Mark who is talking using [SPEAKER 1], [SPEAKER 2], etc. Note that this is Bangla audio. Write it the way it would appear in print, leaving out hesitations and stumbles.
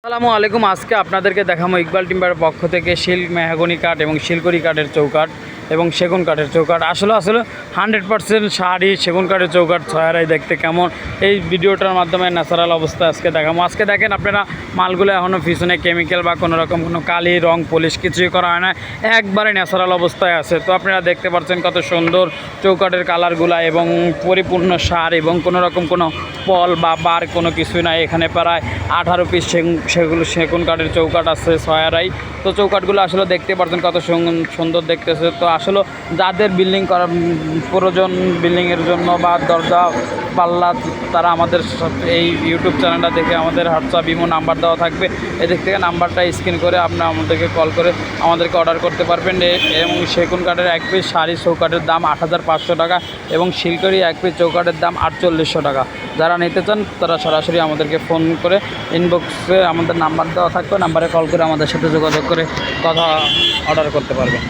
[SPEAKER 1] আসসালামু আলাইকুম। আজকে আপনাদেরকে দেখাবো ইকবাল টিম্বারের পক্ষ থেকে শিল্ক মেহগনি কাঠ এবং শিলকড়ি কাঠের চৌকাঠ এবং সেগুন কাঠের চৌকাঠ। আসলে 100% শাড়ি সেগুন কাঠের চৌকাঠ ছয়ারাই দেখতে কেমন, এই ভিডিওটার মাধ্যমে ন্যাচারাল অবস্থা আজকে দেখাবো। আজকে দেখেন আপনারা মালগুলো এখনও পিছনে কেমিক্যাল বা কোনো রকম কোনো কালি রং পলিশ কিছুই করা হয় না, একবারে ন্যাচারাল অবস্থায় আছে। তো আপনারা দেখতে পাচ্ছেন কত সুন্দর চৌকাঠের কালারগুলা এবং পরিপূর্ণ সার এবং কোনো রকম কোনো পল বা বার কোনো কিছুই নাই। এখানে প্রায় 18 পিস সেগুন কাঠের চৌকাঠ আছে ছয়ারাই। তো চৌকাঠগুলো আসলে দেখতে পাচ্ছেন কত সুন্দর দেখতেছে। তো আসলে যাদের বিল্ডিং করার প্রয়োজন, বিল্ডিংয়ের জন্য বা দরজা পাল্লা, তারা আমাদের এই ইউটিউব চ্যানেলটা দেখে আমাদের হোয়াটসঅ্যাপ ইমো নাম্বার দেওয়া থাকবে, এদিক থেকে নাম্বারটা স্ক্রিন করে আপনারা আমাদেরকে কল করে আমাদেরকে অর্ডার করতে পারবেন। এবং সেগুন কাঠের এক পিস শাড়ি চৌকাঠের দাম 8500 টাকা এবং শিলকড়ি এক পিস চৌকাঠের দাম 4800 টাকা। যারা নিতে চান তারা সরাসরি আমাদেরকে ফোন করে ইনবক্সে আমাদের নাম্বার দেওয়া থাকবে, নাম্বারে কল করে আমাদের সাথে যোগাযোগ করে কথা অর্ডার করতে পারবেন।